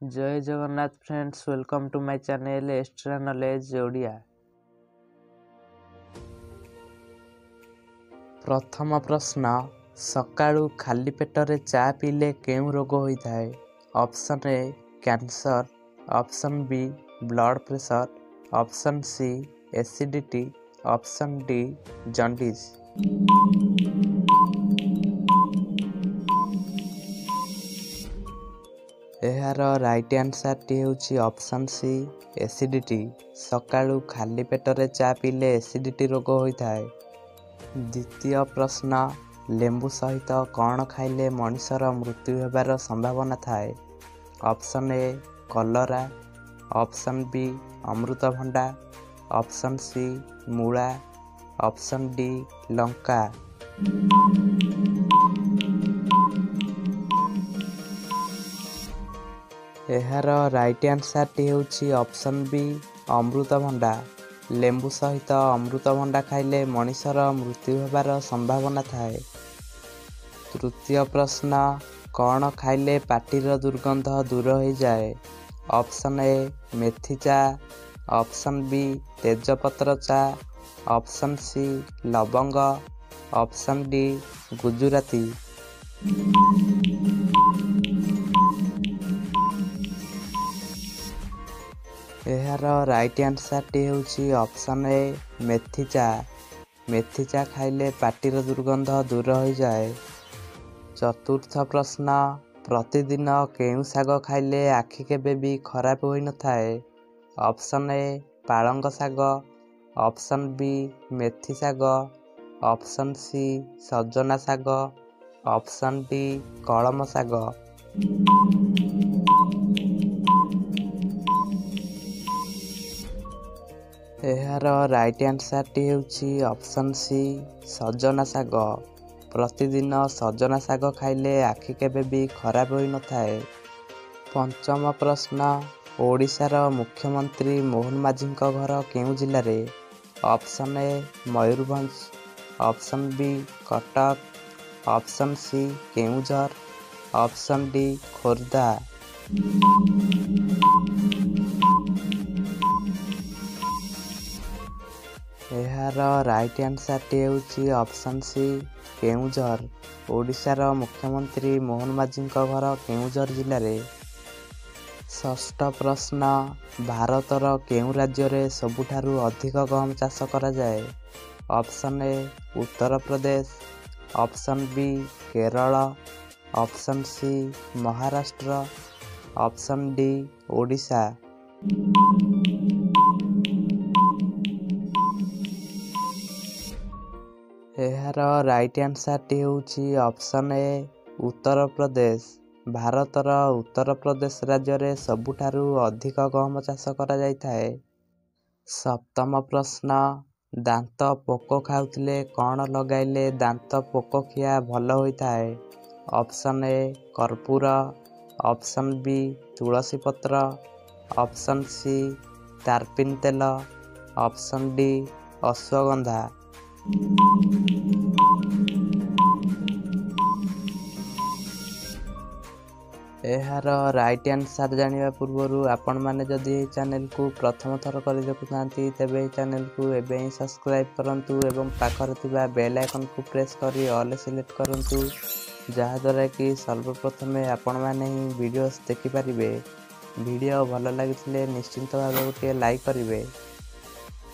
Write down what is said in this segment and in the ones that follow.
जय Jagannath friends, welcome to my channel extra knowledge Odia. प्रथम प्रश्न, सकाळू खाली पेटरे चा पीले केउं रोग होइथाय? Option A cancer, option B blood pressure, option C acidity, option D jaundice. एहार राइट आंसर टी होची ऑप्शन सी एसिडिटी। सकाळू खाली पेटरे चा पीले एसिडिटी रोग होइथाय। द्वितीय प्रश्न, लेंबू सहित कौन खाइले मनुष्यर मृत्यु हेबार संभावना थाए? ऑप्शन ए कलरा, ऑप्शन बी अमृतभंडा, ऑप्शन सी मूला, ऑप्शन डी लंका। एहार राइट आंसर टी होची ऑप्शन बी अमृतभंडा। लेंबू सहित अमृतभंडा खाइले मनुष्यर मृत्यु हेबार संभावना थाए। तृतीय प्रश्न, कौन खाइले पाटीर दुर्गंध दूर हो जाए? ऑप्शन ए मेथी चा, ऑप्शन बी तेजपत्र चा, ऑप्शन सी लवंग, ऑप्शन डी गुजराती। एहार राइट आंसर टी होची ऑप्शन ए मेथी चा। मेथी चा खाइले पाटीर दुर्गंध दूर हो जाए। चतुर्थ प्रश्न, प्रतिदिन केउं शाग खाइले आखि केबे भी खराब होई न थाए? ऑप्शन ए पालंग शाग, ऑप्शन बी मेथी शाग, ऑप्शन सी सजना शाग, ऑप्शन डी कलम शाग। एहार राइट आंसर टी होची ऑप्शन सी सजना शाग। प्रतिदिन सजना शाग खाइले आखि केबे भी खराब होई न थाए। पंचम प्रश्न, ओडिशार मुख्यमंत्री मोहन माझीଙ୍କ घर केउं जिल्ला रे? Option A Mayurbhanj, option B Cuttack, option C Keonjhar, option D Khordha. एहार राइट आंसर टी होची ऑप्शन सी केउंझर। ओडिशार मुख्यमंत्री मोहन माझीଙ୍କ घर केउंझर जिल्ला रे। षष्ठ प्रश्न, भारतर केउं राज्य रे सबुठारु अधिक गहम चाष करा जाए? Option A Uttar Pradesh, option B Kerala, option C Maharashtra, option D Odisha. एहार राइट आंसर टी होची ऑप्शन ए उत्तर प्रदेश। भारतर उत्तर प्रदेश राज्य रे सबुठारु अधिक गहम चाष करा जाइथाए। सप्तम प्रश्न, दांत पोक खाउथिले कौन लगाइले दांत पोक खिया भल होइथाए? ऑप्शन ए कर्पूर, ऑप्शन बी तुलसी पत्र, ऑप्शन सी तारपिन तेल, ऑप्शन डी अश्वगंधा। एहार राइट आंसर जानिबा पूर्वरु आपण माने जदि चैनल को प्रथम थर कर देखुथांती तेबे चैनल को एबे ही सब्सक्राइब करंतु एवं पाखरे थिबा बेल आइकन को प्रेस करी ऑल सिलेक्ट करंतु, जहा द्वारा कि सर्वप्रथम आपण माने ही वीडियोस देखि परिबे। वीडियो भल लागिथिले निश्चिंत भाबे गोटे लाइक करिवे।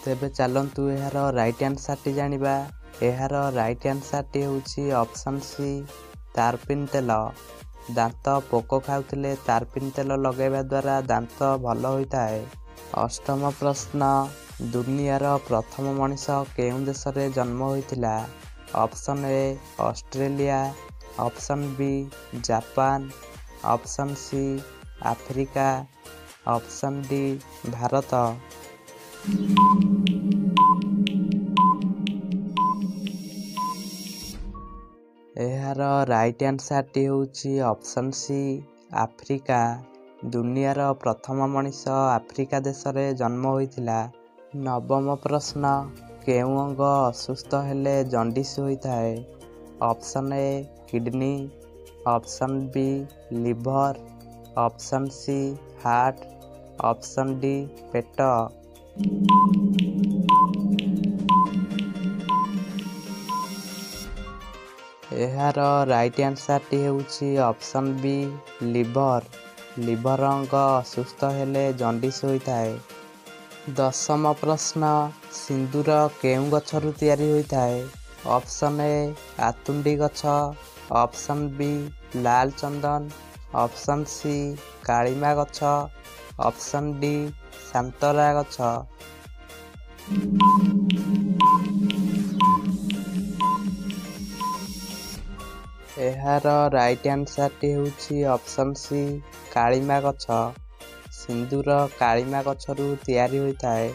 तेबे चलंतु एहार राइट आंसर टी जानिबा। एहार राइट आंसर टी होची ऑप्शन सी तारपिन तेल। दांत पोक खाउथिले तारपिन तेल लगेबा द्वारा दांत भल होइथाए। अष्टम प्रश्न, दुनियार प्रथम मनीष केउं देश रे जन्म होइथिला? Option A Australia, option B Japan, option C Africa, option D Bharat. एहार राइट आंसर टी होची ऑप्शन सी अफ्रीका। दुनियार प्रथम मनीष अफ्रीका देश रे जन्म होइथिला। नवम प्रश्न, केउं अंग असुस्थ हेले जॉन्डिस होइथाए? Option A kidney, option B liver, option C heart, option D ପେଟ। ଏହାର ରାଇଟ୍ ଆନ୍ସରଟି ହେଉଛି ଅପସନ୍ ବି ଲିଭର। ଲିଭର ଅଙ୍ଗ ଅସୁସ୍ଥ ହେଲେ ଜଣ୍ଡିସ୍ ହୋଇଥାଏ। 10ମ ପ୍ରଶ୍ନ, ସିନ୍ଦୁର କେଉଁ ଗଛରୁ ତିଆରି ହୋଇଥାଏ? ଅପସନ୍ ଏ ଆତୁଣ୍ଡି ଗଛ, ଅପସନ୍ ବି ଲାଲ ଚନ୍ଦନ, ଅପସନ୍ ସି କାଳିମା ଗଛ, ଅପସନ୍ ଡି ସାନ୍ତରା ଗଛ। ଏହାର ରାଇଟ୍ ଆନ୍ସରଟି ହେଉଛି ଅପସନ୍ ସି କାଳିମା ଗଛ। ସିନ୍ଦୁର କାଳିମା ଗଛରୁ ତିଆରି ହୋଇଥାଏ।